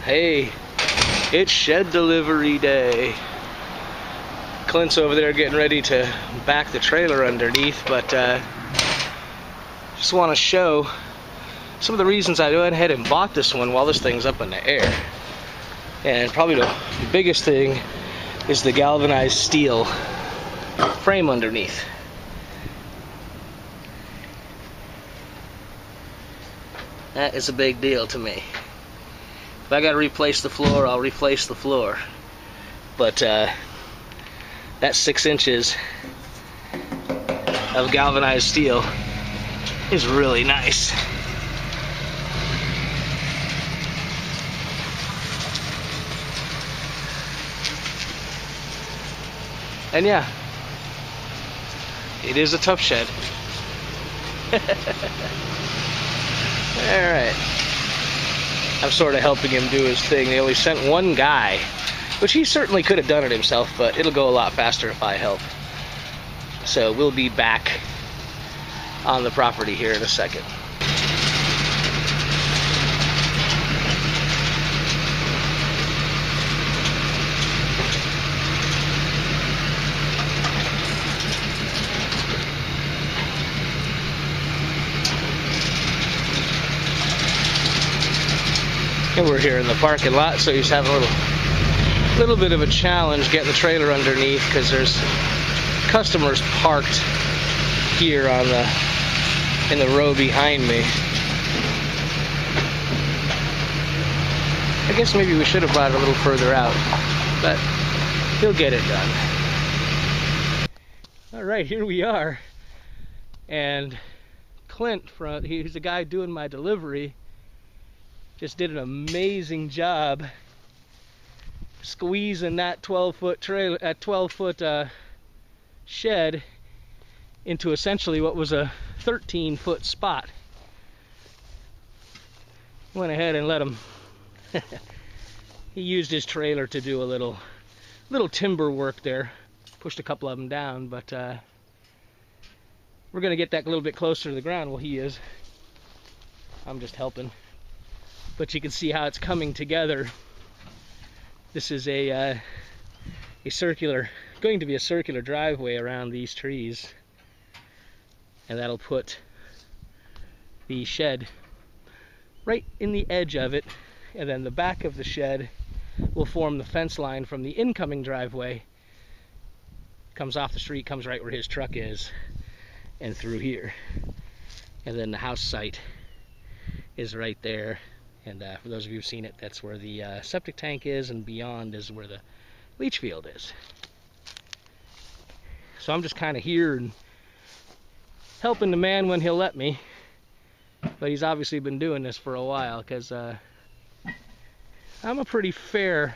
Hey, it's shed delivery day. Clint's over there getting ready to back the trailer underneath, but just want to show some of the reasons I went ahead and bought this one while this thing's up in the air. And probably the biggest thing is the galvanized steel frame underneath. That is a big deal to me. If I gotta replace the floor, I'll replace the floor. But that 6 inches of galvanized steel is really nice. And yeah, it is a Tuffshed. Alright. I'm sort of helping him do his thing. They only sent one guy, which he certainly could have done it himself, but it'll go a lot faster if I help. So we'll be back on the property here in a second. And we're here in the parking lot, so he's having a little bit of a challenge getting the trailer underneath because there's customers parked here on in the row behind me. I guess maybe we should have brought it a little further out, but he'll get it done. All right, here we are, and Clint, he's the guy doing my delivery, just did an amazing job squeezing that 12-foot trailer, 12-foot shed into essentially what was a 13-foot spot. Went ahead and let him. He used his trailer to do a little timber work there. Pushed a couple of them down, but we're gonna get that a little bit closer to the ground. Well, he is. I'm just helping. But you can see how it's coming together. This is going to be a circular driveway around these trees, and that'll put the shed right in the edge of it, and then the back of the shed will form the fence line from the incoming driveway. Comes off the street, comes right where his truck is, and through here. And then the house site is right there. And for those of you who've seen it, that's where the septic tank is, and beyond is where the leach field is. So I'm just kind of here and helping the man when he'll let me. But he's obviously been doing this for a while, because I'm a pretty fair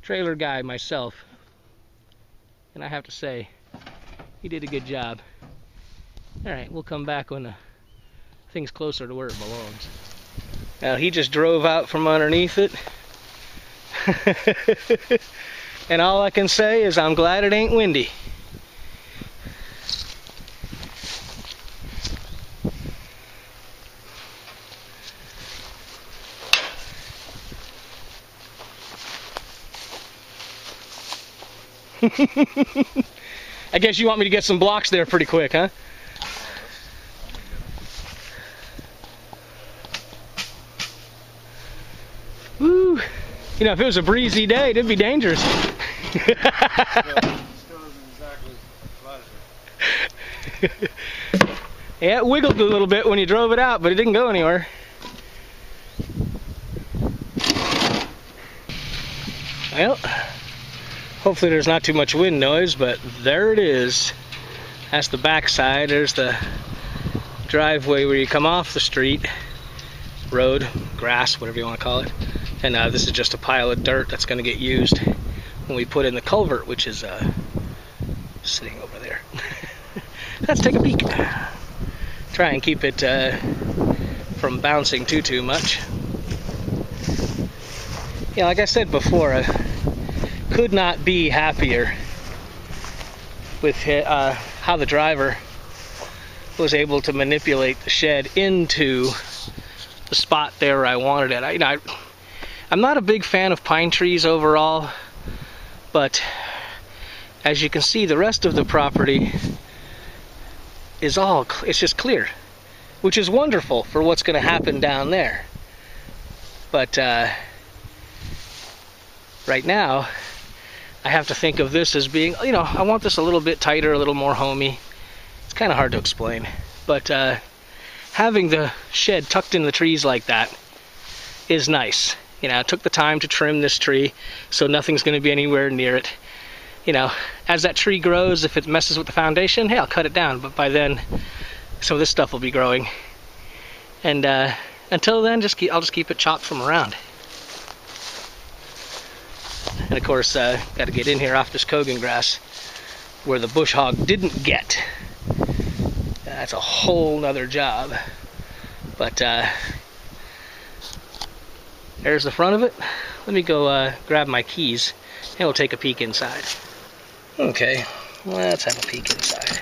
trailer guy myself. And I have to say, he did a good job. Alright, we'll come back when the thing's closer to where it belongs. Now he just drove out from underneath it. And all I can say is I'm glad it ain't windy. I guess you want me to get some blocks there pretty quick, huh? Woo! You know, if it was a breezy day, it'd be dangerous. Still isn't exactly pleasant. Yeah, it wiggled a little bit when you drove it out, but it didn't go anywhere. Well, hopefully there's not too much wind noise, but there it is. That's the back side. There's the driveway where you come off the street. Road, grass, whatever you want to call it. And this is just a pile of dirt that's going to get used when we put in the culvert, which is sitting over there. Let's take a peek. Try and keep it from bouncing too much. Yeah, like I said before, I could not be happier with how the driver was able to manipulate the shed into the spot there where I wanted it. I'm not a big fan of pine trees overall, but as you can see, the rest of the property is it's just clear, which is wonderful for what's going to happen down there. But right now, I have to think of this as being, you know, I want this a little bit tighter, a little more homey. It's kind of hard to explain, but having the shed tucked in the trees like that is nice. You know, I took the time to trim this tree, so nothing's going to be anywhere near it. You know, as that tree grows, if it messes with the foundation, hey, I'll cut it down, but by then, some of this stuff will be growing. And until then, I'll just keep it chopped from around. And of course, got to get in here off this Kogan grass where the bush hog didn't get. That's a whole nother job. But there's the front of it. Let me go grab my keys and we'll take a peek inside. Okay, let's have a peek inside.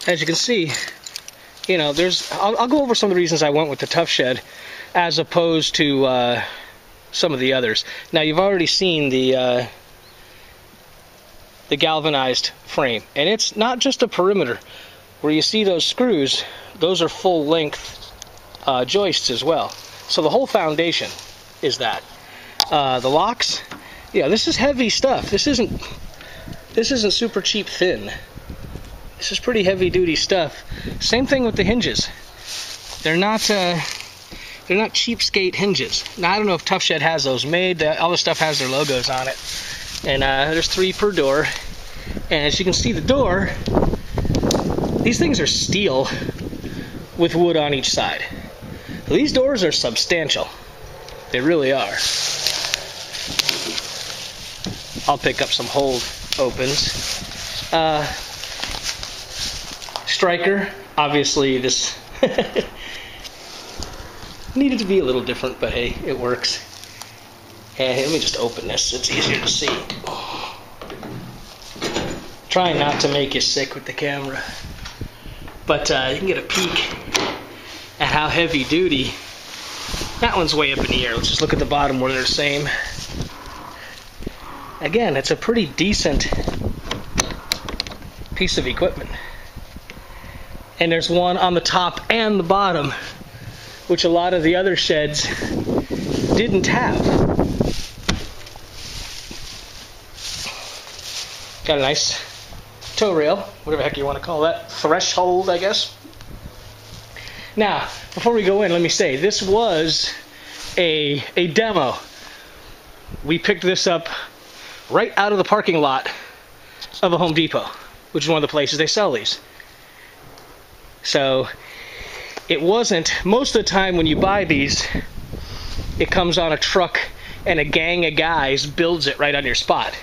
As you can see, you know, I'll go over some of the reasons I went with the Tuffshed as opposed to some of the others. Now, you've already seen the galvanized frame, and it's not just a perimeter. Where you see those screws, those are full-length joists as well. So the whole foundation is that. The locks, yeah, this is heavy stuff. This isn't super cheap thin. This is pretty heavy-duty stuff. Same thing with the hinges. They're not cheapskate hinges. Now, I don't know if Tuffshed has those made. All the stuff has their logos on it. And there's 3 per door. And as you can see, the door, these things are steel with wood on each side. These doors are substantial. They really are. I'll pick up some hold opens. Striker, obviously this needed to be a little different, but hey, it works. And let me just open this, it's easier to see. Trying not to make you sick with the camera. But you can get a peek at how heavy duty. That one's way up in the air. Let's just look at the bottom where they're the same. Again, it's a pretty decent piece of equipment. And there's one on the top and the bottom, which a lot of the other sheds didn't have. Got a nice tow rail, whatever the heck you want to call that, threshold, I guess. Now, before we go in, let me say, this was a demo. We picked this up right out of the parking lot of a Home Depot, which is one of the places they sell these. So, it wasn't, most of the time when you buy these, it comes on a truck and a gang of guys builds it right on your spot.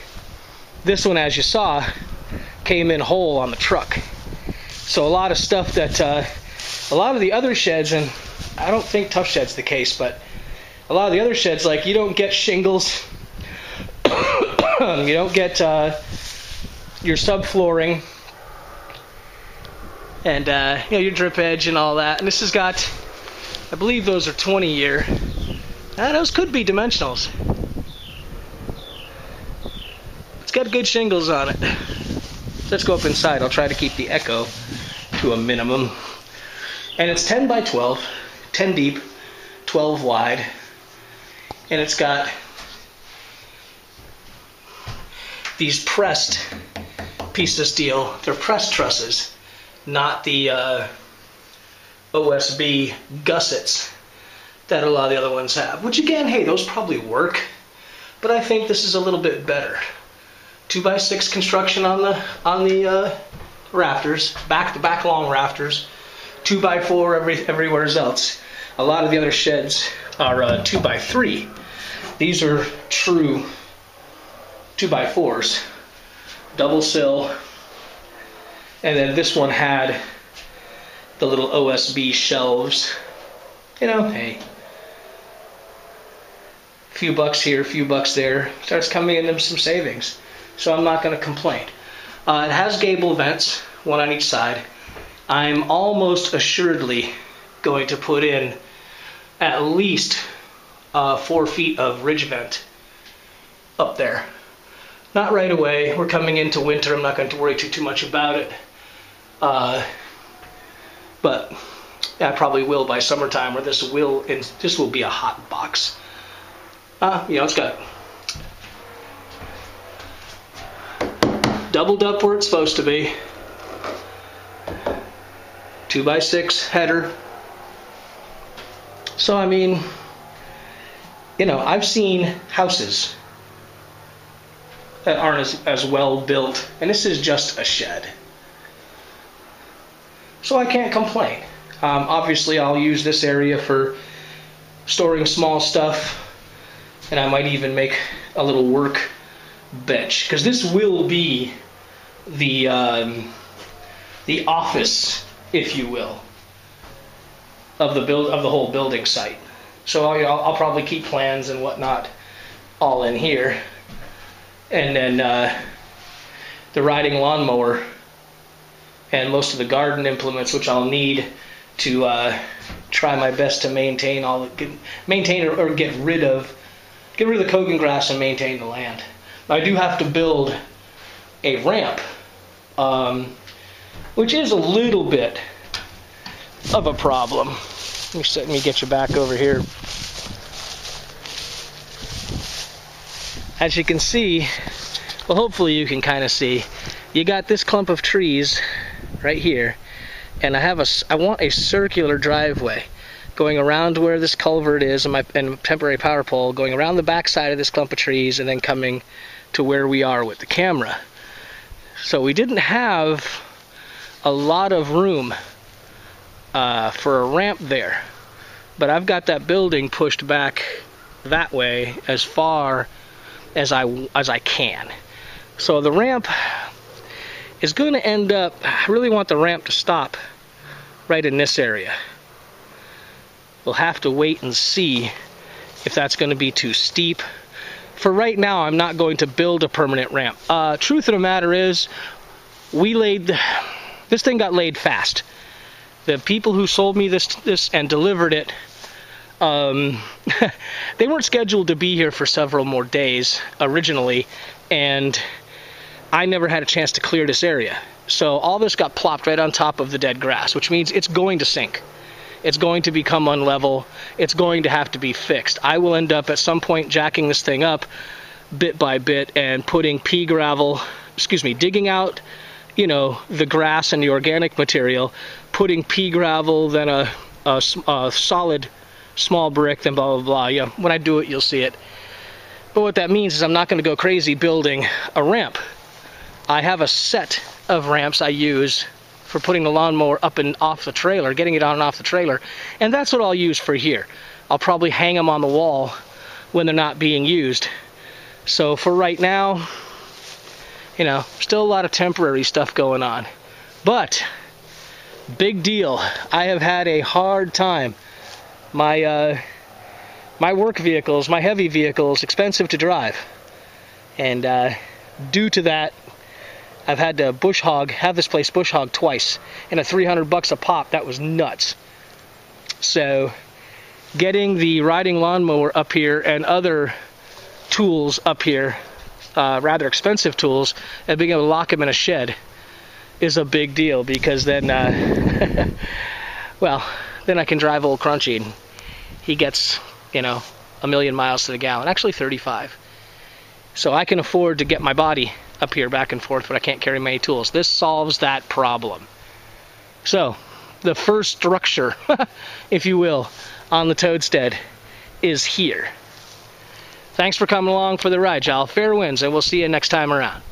This one, as you saw, came in whole on the truck. So a lot of stuff that, a lot of the other sheds, and I don't think Tuffshed's the case, but a lot of the other sheds, like you don't get shingles, you don't get your subflooring, and you know, your drip edge and all that. And this has got, I believe those are 20 year. Those could be dimensionals. It's got good shingles on it. Let's go up inside. I'll try to keep the echo to a minimum. And it's 10 by 12, 10 deep, 12 wide. And it's got these pressed pieces of steel. They're pressed trusses, not the OSB gussets that a lot of the other ones have. Which again, hey, those probably work, but I think this is a little bit better. 2x6 construction on the rafters, back long rafters. 2x4 everywhere else. A lot of the other sheds are 2x3. These are true 2x4s, double sill, and then this one had the little OSB shelves. You know, hey, a few bucks here, a few bucks there, starts coming into some savings. So I'm not going to complain. It has gable vents, one on each side. I'm almost assuredly going to put in at least 4 feet of ridge vent up there. Not right away. We're coming into winter. I'm not going to worry too much about it. But I probably will by summertime, where this will be a hot box. You know, it's got doubled up where it's supposed to be. 2x6 header. So I mean, you know, I've seen houses that aren't as well built, and this is just a shed. So I can't complain. Obviously, I'll use this area for storing small stuff, and I might even make a little work bench, because this will be the office, if you will, of the whole building site. So I'll probably keep plans and whatnot all in here, and then the riding lawnmower and most of the garden implements, which I'll need to try my best to maintain or get rid of the Kogan grass and maintain the land. Now, I do have to build a ramp, which is a little bit of a problem. Let me get you back over here. As you can see, well, hopefully you can kind of see, you got this clump of trees right here, and I want a circular driveway going around where this culvert is and temporary power pole, going around the back side of this clump of trees, and then coming to where we are with the camera. So we didn't have a lot of room for a ramp there, but I've got that building pushed back that way as far as I can. So the ramp is going to end up, I really want the ramp to stop right in this area. We'll have to wait and see if that's going to be too steep. For right now, I'm not going to build a permanent ramp. Truth of the matter is, this thing got laid fast. The people who sold me this and delivered it, they weren't scheduled to be here for several more days originally, and I never had a chance to clear this area. So all this got plopped right on top of the dead grass, which means it's going to sink. It's going to become unlevel. It's going to have to be fixed. I will end up at some point jacking this thing up bit by bit and putting digging out, you know, the grass and the organic material, putting pea gravel, then a solid small brick, then blah, blah, blah. Yeah, when I do it, you'll see it. But what that means is I'm not going to go crazy building a ramp. I have a set of ramps I use for putting the lawnmower up and off the trailer, getting it on and off the trailer, and that's what I'll use for here. I'll probably hang them on the wall when they're not being used. So for right now, you know, still a lot of temporary stuff going on. But, big deal. I have had a hard time. My work vehicles, my heavy vehicles, expensive to drive. And due to that, I've had to have this place bush hog twice, and at $300 a pop, that was nuts. So, getting the riding lawnmower up here and other tools up here, rather expensive tools, and being able to lock them in a shed is a big deal, because then, well, then I can drive old Crunchy, and he gets, you know, 1,000,000 miles to the gallon, actually 35. So I can afford to get my body up here back and forth, but I can't carry many tools. This solves that problem. So, the first structure, if you will, on the Toadstead is here. Thanks for coming along for the ride, y'all. Fair winds, and we'll see you next time around.